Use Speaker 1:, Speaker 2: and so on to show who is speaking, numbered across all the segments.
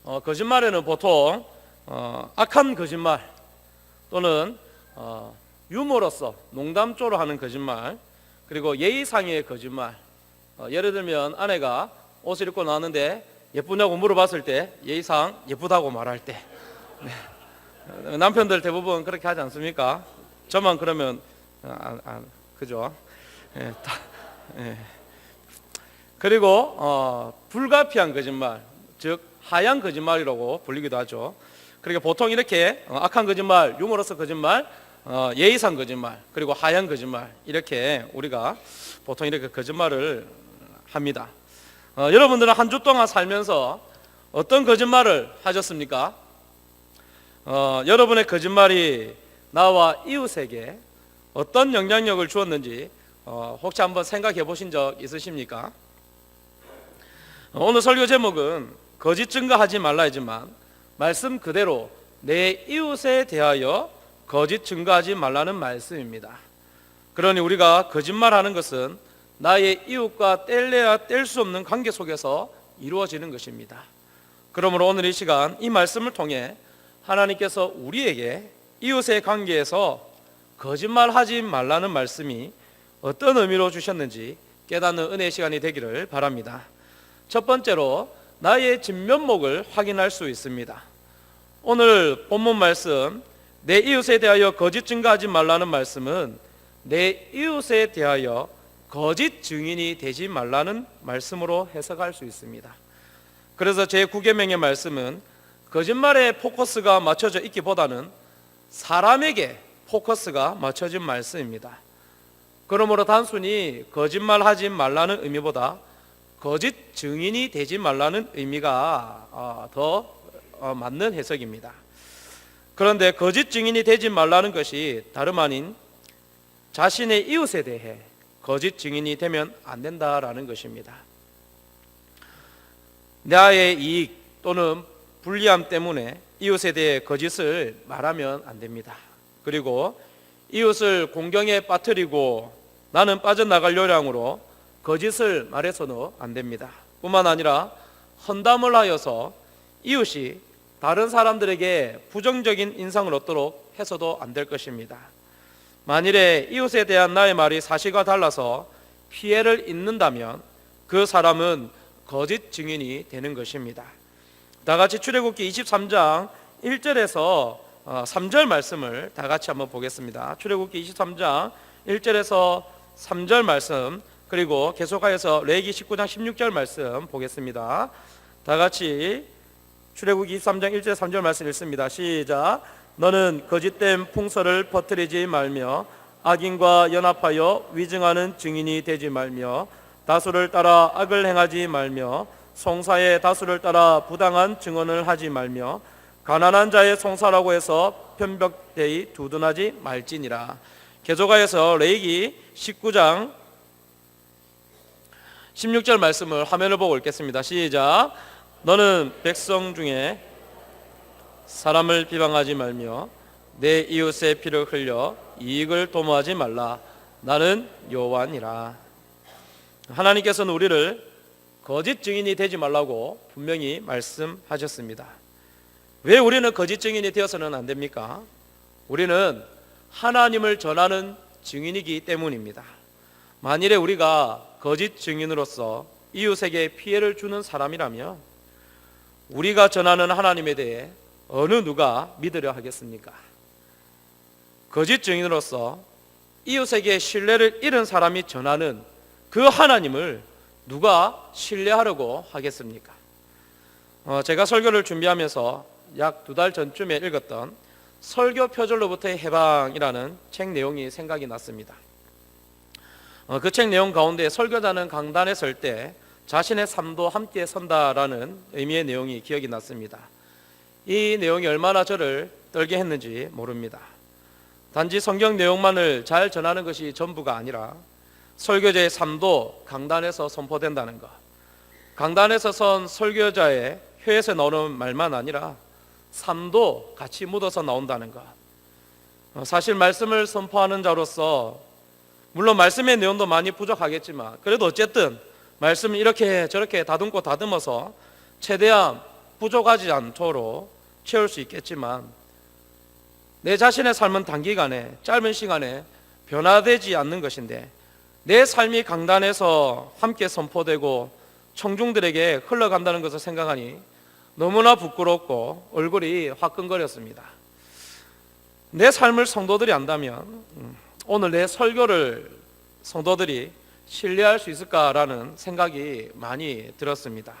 Speaker 1: 거짓말에는 보통 악한 거짓말 또는 유머로서 농담조로 하는 거짓말, 그리고 예의상의 거짓말. 예를 들면 아내가 옷을 입고 나왔는데 예쁘냐고 물어봤을 때 예의상 예쁘다고 말할 때. 네. 남편들 대부분 그렇게 하지 않습니까? 저만 그러면 그죠? 예, 예. 그리고 불가피한 거짓말, 즉 하얀 거짓말이라고 불리기도 하죠. 그러니까 보통 이렇게 악한 거짓말, 유머러스 거짓말, 예의상 거짓말, 그리고 하얀 거짓말, 이렇게 우리가 보통 이렇게 거짓말을 합니다. 여러분들은 한 주 동안 살면서 어떤 거짓말을 하셨습니까? 여러분의 거짓말이 나와 이웃에게 어떤 영향력을 주었는지 혹시 한번 생각해 보신 적 있으십니까? 오늘 설교 제목은 거짓 증거하지 말라이지만 말씀 그대로 내 이웃에 대하여 거짓 증거하지 말라는 말씀입니다. 그러니 우리가 거짓말하는 것은 나의 이웃과 뗄래야 뗄 수 없는 관계 속에서 이루어지는 것입니다. 그러므로 오늘 이 시간 이 말씀을 통해 하나님께서 우리에게 이웃의 관계에서 거짓말하지 말라는 말씀이 어떤 의미로 주셨는지 깨닫는 은혜의 시간이 되기를 바랍니다. 첫 번째로 나의 진면목을 확인할 수 있습니다. 오늘 본문 말씀, 내 이웃에 대하여 거짓 증거하지 말라는 말씀은 내 이웃에 대하여 거짓 증인이 되지 말라는 말씀으로 해석할 수 있습니다. 그래서 제9계명의 말씀은 거짓말에 포커스가 맞춰져 있기보다는 사람에게 포커스가 맞춰진 말씀입니다. 그러므로 단순히 거짓말하지 말라는 의미보다 거짓 증인이 되지 말라는 의미가 더 맞는 해석입니다. 그런데 거짓 증인이 되지 말라는 것이 다름 아닌 자신의 이웃에 대해 거짓 증인이 되면 안 된다라는 것입니다. 나의 이익 또는 불리함 때문에 이웃에 대해 거짓을 말하면 안 됩니다. 그리고 이웃을 공경에 빠뜨리고 나는 빠져나갈 요량으로 거짓을 말해서는 안 됩니다. 뿐만 아니라 헌담을 하여서 이웃이 다른 사람들에게 부정적인 인상을 얻도록 해서도 안 될 것입니다. 만일에 이웃에 대한 나의 말이 사실과 달라서 피해를 입는다면 그 사람은 거짓 증인이 되는 것입니다. 다 같이 출애굽기 23장 1절에서 3절 말씀을 다 같이 한번 보겠습니다. 출애굽기 23장 1절에서 3절 말씀, 그리고 계속하여서 레위기 19장 16절 말씀 보겠습니다. 다 같이 출애굽기 23장 1절 3절 말씀 읽습니다. 시작. 너는 거짓된 풍설을 퍼뜨리지 말며 악인과 연합하여 위증하는 증인이 되지 말며 다수를 따라 악을 행하지 말며 송사의 다수를 따라 부당한 증언을 하지 말며 가난한 자의 송사라고 해서 편벽되이 두둔하지 말지니라. 계속하여서 레위기 19장 16절 말씀을 화면을 보고 읽겠습니다. 시작. 너는 백성 중에 사람을 비방하지 말며 내 이웃의 피를 흘려 이익을 도모하지 말라. 나는 여호와니라. 하나님께서는 우리를 거짓 증인이 되지 말라고 분명히 말씀하셨습니다. 왜 우리는 거짓 증인이 되어서는 안 됩니까? 우리는 하나님을 전하는 증인이기 때문입니다. 만일에 우리가 거짓 증인으로서 이웃에게 피해를 주는 사람이라면 우리가 전하는 하나님에 대해 어느 누가 믿으려 하겠습니까? 거짓 증인으로서 이웃에게 신뢰를 잃은 사람이 전하는 그 하나님을 누가 신뢰하려고 하겠습니까? 제가 설교를 준비하면서 약 2달 전쯤에 읽었던 설교 표절로부터의 해방이라는 책 내용이 생각이 났습니다. 그 책 내용 가운데 설교자는 강단에 설 때 자신의 삶도 함께 선다라는 의미의 내용이 기억이 났습니다. 이 내용이 얼마나 저를 떨게 했는지 모릅니다. 단지 성경 내용만을 잘 전하는 것이 전부가 아니라 설교자의 삶도 강단에서 선포된다는 것, 강단에서 선 설교자의 혀에서 나오는 말만 아니라 삶도 같이 묻어서 나온다는 것. 사실 말씀을 선포하는 자로서 물론 말씀의 내용도 많이 부족하겠지만 그래도 어쨌든 말씀을 이렇게 저렇게 다듬고 다듬어서 최대한 부족하지 않도록 채울 수 있겠지만 내 자신의 삶은 단기간에 짧은 시간에 변화되지 않는 것인데 내 삶이 강단에서 함께 선포되고 청중들에게 흘러간다는 것을 생각하니 너무나 부끄럽고 얼굴이 화끈거렸습니다. 내 삶을 성도들이 안다면 오늘 내 설교를 성도들이 신뢰할 수 있을까라는 생각이 많이 들었습니다.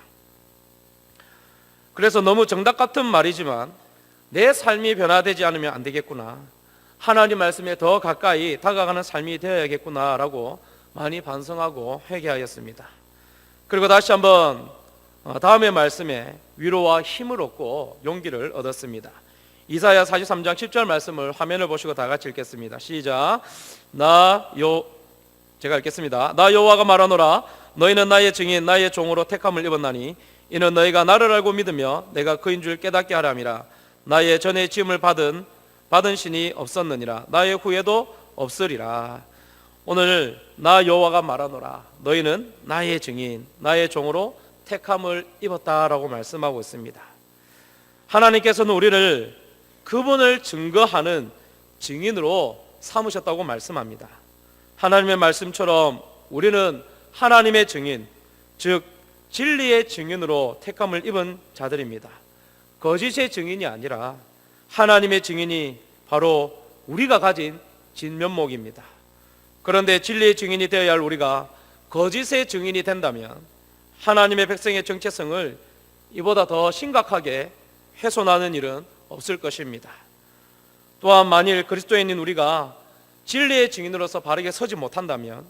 Speaker 1: 그래서 너무 정답 같은 말이지만 내 삶이 변화되지 않으면 안 되겠구나, 하나님 말씀에 더 가까이 다가가는 삶이 되어야겠구나라고 많이 반성하고 회개하였습니다. 그리고 다시 한번 다음의 말씀에 위로와 힘을 얻고 용기를 얻었습니다. 이사야 43장 10절 말씀을 화면을 보시고 다 같이 읽겠습니다. 시작. 제가 읽겠습니다. 나 여호와가 말하노라. 너희는 나의 증인 나의 종으로 택함을 입었나니 이는 너희가 나를 알고 믿으며 내가 그인 줄 깨닫게 하려 함이라. 나의 전에 지음을 받은 신이 없었느니라. 나의 후에도 없으리라. 오늘 나 여호와가 말하노라. 너희는 나의 증인 나의 종으로 택함을 입었다라고 말씀하고 있습니다. 하나님께서는 우리를 그분을 증거하는 증인으로 삼으셨다고 말씀합니다. 하나님의 말씀처럼 우리는 하나님의 증인, 즉 진리의 증인으로 택함을 입은 자들입니다. 거짓의 증인이 아니라 하나님의 증인이 바로 우리가 가진 진면목입니다. 그런데 진리의 증인이 되어야 할 우리가 거짓의 증인이 된다면 하나님의 백성의 정체성을 이보다 더 심각하게 훼손하는 일은 없을 것입니다. 또한 만일 그리스도인인 우리가 진리의 증인으로서 바르게 서지 못한다면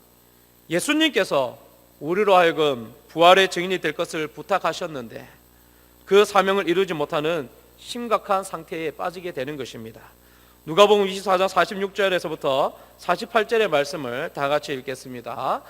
Speaker 1: 예수님께서 우리로 하여금 부활의 증인이 될 것을 부탁하셨는데 그 사명을 이루지 못하는 심각한 상태에 빠지게 되는 것입니다. 누가복음 24장 46절에서부터 48절의 말씀을 다 같이 읽겠습니다.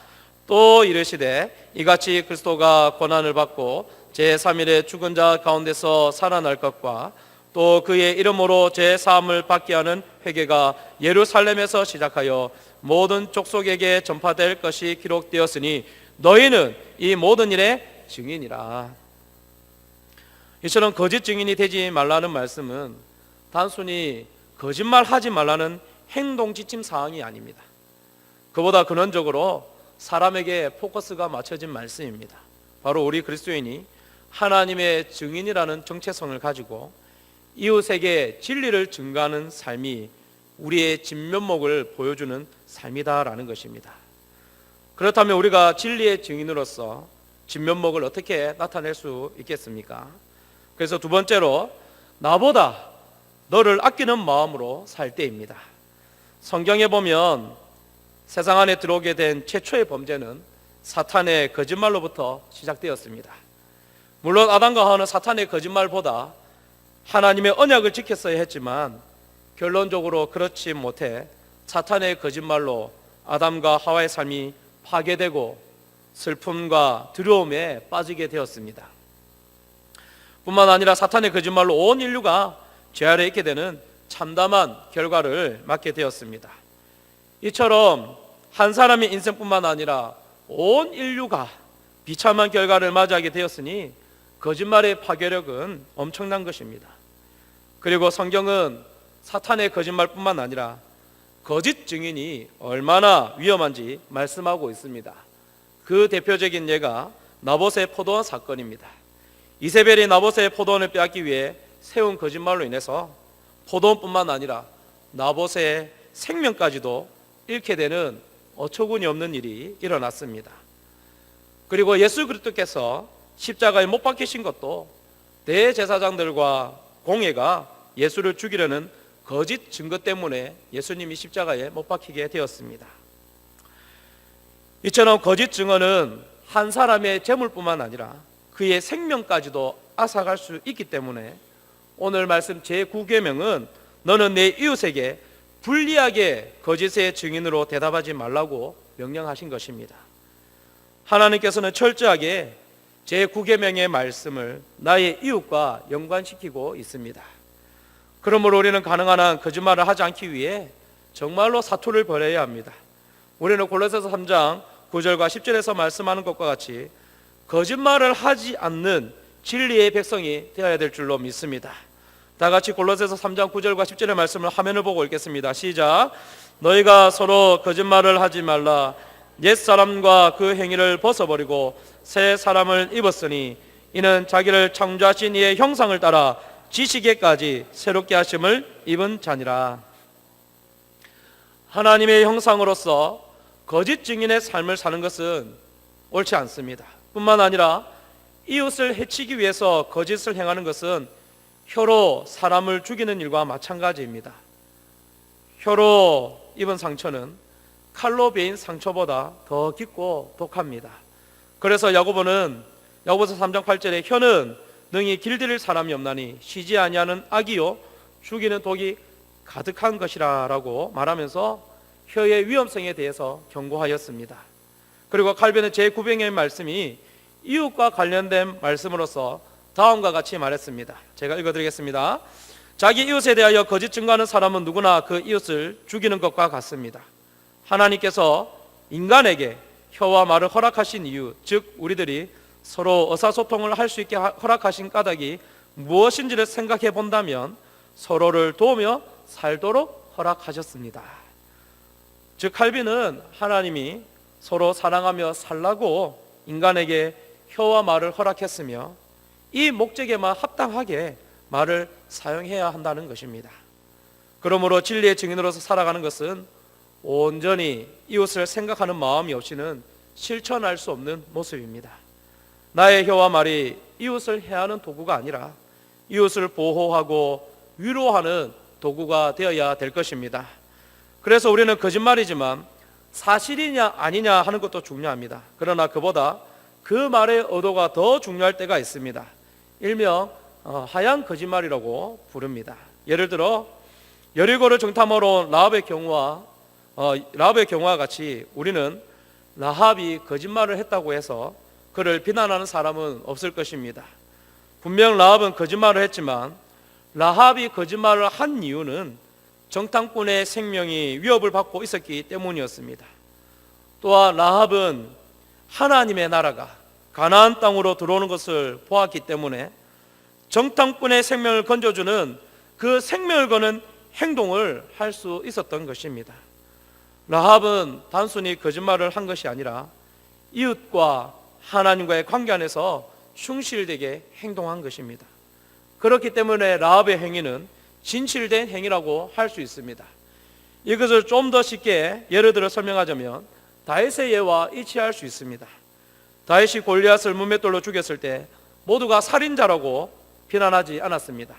Speaker 1: 또 이르시되 이같이 그리스도가 고난을 받고 제3일에 죽은 자 가운데서 살아날 것과 또 그의 이름으로 제사함을 받게 하는 회개가 예루살렘에서 시작하여 모든 족속에게 전파될 것이 기록되었으니 너희는 이 모든 일의 증인이라. 이처럼 거짓 증인이 되지 말라는 말씀은 단순히 거짓말하지 말라는 행동 지침 사항이 아닙니다. 그보다 근원적으로 사람에게 포커스가 맞춰진 말씀입니다. 바로 우리 그리스도인이 하나님의 증인이라는 정체성을 가지고 이웃에게 진리를 증거하는 삶이 우리의 진면목을 보여주는 삶이다라는 것입니다. 그렇다면 우리가 진리의 증인으로서 진면목을 어떻게 나타낼 수 있겠습니까? 그래서 두 번째로 나보다 너를 아끼는 마음으로 살 때입니다. 성경에 보면 세상 안에 들어오게 된 최초의 범죄는 사탄의 거짓말로부터 시작되었습니다. 물론 아담과 하와는 사탄의 거짓말보다 하나님의 언약을 지켰어야 했지만 결론적으로 그렇지 못해 사탄의 거짓말로 아담과 하와의 삶이 파괴되고 슬픔과 두려움에 빠지게 되었습니다. 뿐만 아니라 사탄의 거짓말로 온 인류가 죄 아래 있게 되는 참담한 결과를 맞게 되었습니다. 이처럼 한 사람의 인생뿐만 아니라 온 인류가 비참한 결과를 맞이하게 되었으니 거짓말의 파괴력은 엄청난 것입니다. 그리고 성경은 사탄의 거짓말뿐만 아니라 거짓 증인이 얼마나 위험한지 말씀하고 있습니다. 그 대표적인 예가 나봇의 포도원 사건입니다. 이세벨이 나봇의 포도원을 빼앗기 위해 세운 거짓말로 인해서 포도원뿐만 아니라 나봇의 생명까지도 잃게 되는 어처구니 없는 일이 일어났습니다. 그리고 예수 그리스도께서 십자가에 못 박히신 것도 대제사장들과 공회가 예수를 죽이려는 거짓 증거 때문에 예수님이 십자가에 못 박히게 되었습니다. 이처럼 거짓 증언은 한 사람의 재물뿐만 아니라 그의 생명까지도 앗아갈 수 있기 때문에 오늘 말씀 제9계명은 너는 내 이웃에게 불리하게 거짓의 증인으로 대답하지 말라고 명령하신 것입니다. 하나님께서는 철저하게 제9계명의 말씀을 나의 이웃과 연관시키고 있습니다. 그러므로 우리는 가능한 한 거짓말을 하지 않기 위해 정말로 사투를 벌여야 합니다. 우리는 골로새서 3장 9절과 10절에서 말씀하는 것과 같이 거짓말을 하지 않는 진리의 백성이 되어야 될 줄로 믿습니다. 다 같이 골로새서 3장 9절과 10절의 말씀을 화면을 보고 읽겠습니다. 시작. 너희가 서로 거짓말을 하지 말라. 옛사람과 그 행위를 벗어버리고 새 사람을 입었으니 이는 자기를 창조하신 이의 형상을 따라 지식에까지 새롭게 하심을 입은 자니라. 하나님의 형상으로서 거짓 증인의 삶을 사는 것은 옳지 않습니다. 뿐만 아니라 이웃을 해치기 위해서 거짓을 행하는 것은 혀로 사람을 죽이는 일과 마찬가지입니다. 혀로 입은 상처는 칼로 베인 상처보다 더 깊고 독합니다. 그래서 야고보서 3장 8절에 혀는 능히 길들일 사람이 없나니 쉬지 아니하는 악이요 죽이는 독이 가득한 것이라 라고 말하면서 혀의 위험성에 대해서 경고하였습니다. 그리고 칼빈은 제900의 말씀이 이웃과 관련된 말씀으로서 다음과 같이 말했습니다. 제가 읽어드리겠습니다. 자기 이웃에 대하여 거짓 증거하는 사람은 누구나 그 이웃을 죽이는 것과 같습니다. 하나님께서 인간에게 혀와 말을 허락하신 이유, 즉 우리들이 서로 의사소통을 할 수 있게 허락하신 까닭이 무엇인지를 생각해 본다면 서로를 도우며 살도록 허락하셨습니다. 즉 칼빈은 하나님이 서로 사랑하며 살라고 인간에게 혀와 말을 허락했으며 이 목적에만 합당하게 말을 사용해야 한다는 것입니다. 그러므로 진리의 증인으로서 살아가는 것은 온전히 이웃을 생각하는 마음이 없이는 실천할 수 없는 모습입니다. 나의 혀와 말이 이웃을 해하는 도구가 아니라 이웃을 보호하고 위로하는 도구가 되어야 될 것입니다. 그래서 우리는 거짓말이지만 사실이냐 아니냐 하는 것도 중요합니다. 그러나 그보다 그 말의 의도가 더 중요할 때가 있습니다. 일명 하얀 거짓말이라고 부릅니다. 예를 들어 여리고를 정탐하러 라합의 경우와 같이 우리는 라합이 거짓말을 했다고 해서 그를 비난하는 사람은 없을 것입니다. 분명 라합은 거짓말을 했지만 라합이 거짓말을 한 이유는 정탐꾼의 생명이 위협을 받고 있었기 때문이었습니다. 또한 라합은 하나님의 나라가 가나안 땅으로 들어오는 것을 보았기 때문에 정탐꾼의 생명을 건져주는 그 생명을 거는 행동을 할 수 있었던 것입니다. 라합은 단순히 거짓말을 한 것이 아니라 이웃과 하나님과의 관계 안에서 충실되게 행동한 것입니다. 그렇기 때문에 라합의 행위는 진실된 행위라고 할 수 있습니다. 이것을 좀 더 쉽게 예를 들어 설명하자면 다윗의 예와 일치할 수 있습니다. 다윗이 골리앗을 문맷돌로 죽였을 때 모두가 살인자라고 비난하지 않았습니다.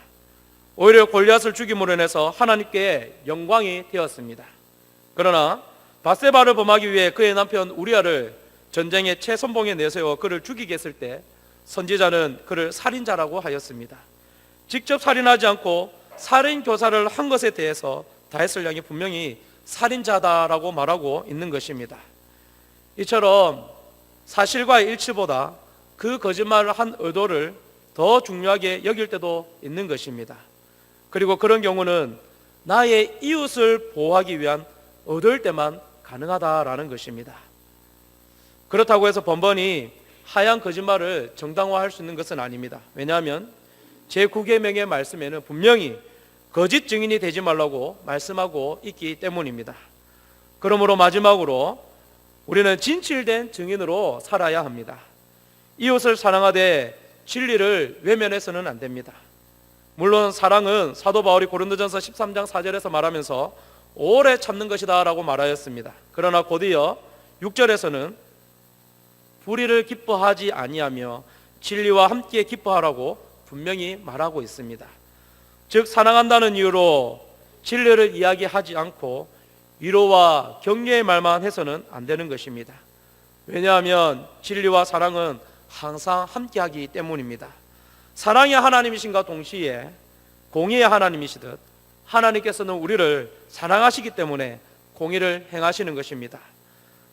Speaker 1: 오히려 골리앗을 죽임으로 인해서 하나님께 영광이 되었습니다. 그러나 밧세바를 범하기 위해 그의 남편 우리아를 전쟁의 최선봉에 내세워 그를 죽이게 했을 때 선지자는 그를 살인자라고 하였습니다. 직접 살인하지 않고 살인 교사를 한 것에 대해서 다윗을 향해 분명히 살인자다라고 말하고 있는 것입니다. 이처럼 사실과의 일치보다 그 거짓말을 한 의도를 더 중요하게 여길 때도 있는 것입니다. 그리고 그런 경우는 나의 이웃을 보호하기 위한 의도일 때만 가능하다라는 것입니다. 그렇다고 해서 번번이 하얀 거짓말을 정당화할 수 있는 것은 아닙니다. 왜냐하면 제9계명의 말씀에는 분명히 거짓 증인이 되지 말라고 말씀하고 있기 때문입니다. 그러므로 마지막으로 우리는 진실된 증인으로 살아야 합니다. 이웃을 사랑하되 진리를 외면해서는 안 됩니다. 물론 사랑은 사도 바울이 고린도전서 13장 4절에서 말하면서 오래 참는 것이다 라고 말하였습니다. 그러나 곧이어 6절에서는 불의를 기뻐하지 아니하며 진리와 함께 기뻐하라고 분명히 말하고 있습니다. 즉 사랑한다는 이유로 진리를 이야기하지 않고 위로와 격려의 말만 해서는 안 되는 것입니다. 왜냐하면 진리와 사랑은 항상 함께하기 때문입니다. 사랑이 하나님이신가 동시에 공의의 하나님이시듯 하나님께서는 우리를 사랑하시기 때문에 공의를 행하시는 것입니다.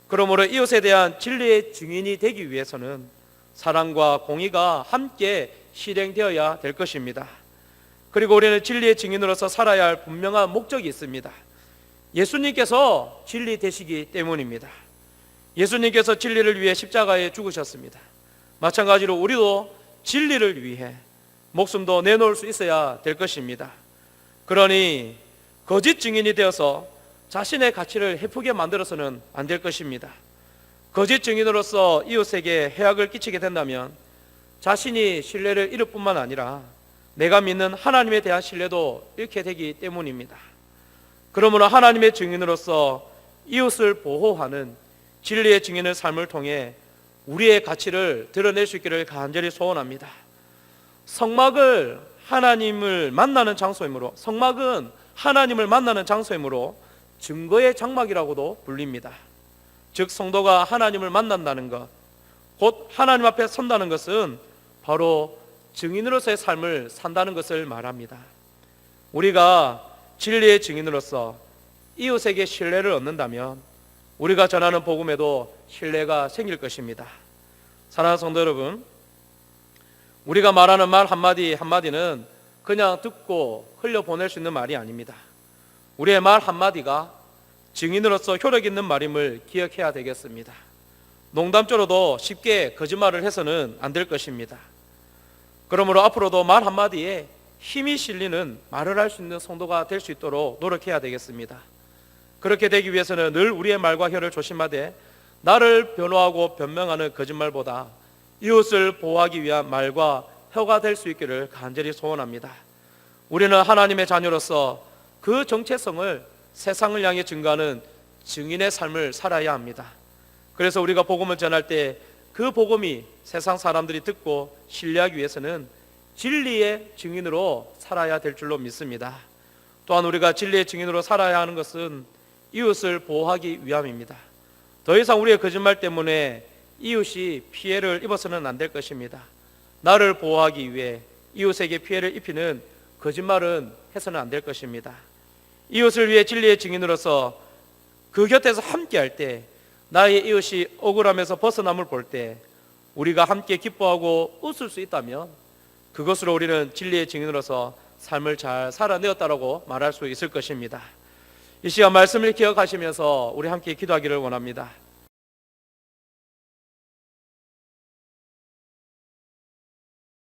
Speaker 1: 그러므로 이웃에 대한 진리의 증인이 되기 위해서는 사랑과 공의가 함께 실행되어야 될 것입니다. 그리고 우리는 진리의 증인으로서 살아야 할 분명한 목적이 있습니다. 예수님께서 진리 되시기 때문입니다. 예수님께서 진리를 위해 십자가에 죽으셨습니다. 마찬가지로 우리도 진리를 위해 목숨도 내놓을 수 있어야 될 것입니다. 그러니 거짓 증인이 되어서 자신의 가치를 헤프게 만들어서는 안 될 것입니다. 거짓 증인으로서 이웃에게 해악을 끼치게 된다면 자신이 신뢰를 잃을 뿐만 아니라 내가 믿는 하나님에 대한 신뢰도 잃게 되기 때문입니다. 그러므로 하나님의 증인으로서 이웃을 보호하는 진리의 증인의 삶을 통해 우리의 가치를 드러낼 수 있기를 간절히 소원합니다. 성막을 하나님을 만나는 장소이므로, 성막은 하나님을 만나는 장소이므로 증거의 장막이라고도 불립니다. 즉 성도가 하나님을 만난다는 것, 곧 하나님 앞에 선다는 것은 바로 증인으로서의 삶을 산다는 것을 말합니다. 우리가 진리의 증인으로서 이웃에게 신뢰를 얻는다면 우리가 전하는 복음에도 신뢰가 생길 것입니다. 사랑하는 성도 여러분, 우리가 말하는 말 한마디 한마디는 그냥 듣고 흘려보낼 수 있는 말이 아닙니다. 우리의 말 한마디가 증인으로서 효력 있는 말임을 기억해야 되겠습니다. 농담조로도 쉽게 거짓말을 해서는 안 될 것입니다. 그러므로 앞으로도 말 한마디에 힘이 실리는 말을 할 수 있는 성도가 될 수 있도록 노력해야 되겠습니다. 그렇게 되기 위해서는 늘 우리의 말과 혀를 조심하되 나를 변호하고 변명하는 거짓말보다 이웃을 보호하기 위한 말과 혀가 될 수 있기를 간절히 소원합니다. 우리는 하나님의 자녀로서 그 정체성을 세상을 향해 증거하는 증인의 삶을 살아야 합니다. 그래서 우리가 복음을 전할 때 그 복음이 세상 사람들이 듣고 신뢰하기 위해서는 진리의 증인으로 살아야 될 줄로 믿습니다. 또한 우리가 진리의 증인으로 살아야 하는 것은 이웃을 보호하기 위함입니다. 더 이상 우리의 거짓말 때문에 이웃이 피해를 입어서는 안 될 것입니다. 나를 보호하기 위해 이웃에게 피해를 입히는 거짓말은 해서는 안 될 것입니다. 이웃을 위해 진리의 증인으로서 그 곁에서 함께할 때 나의 이웃이 억울하면서 벗어남을 볼 때 우리가 함께 기뻐하고 웃을 수 있다면 그것으로 우리는 진리의 증인으로서 삶을 잘 살아내었다라고 말할 수 있을 것입니다. 이 시간 말씀을 기억하시면서 우리 함께 기도하기를 원합니다.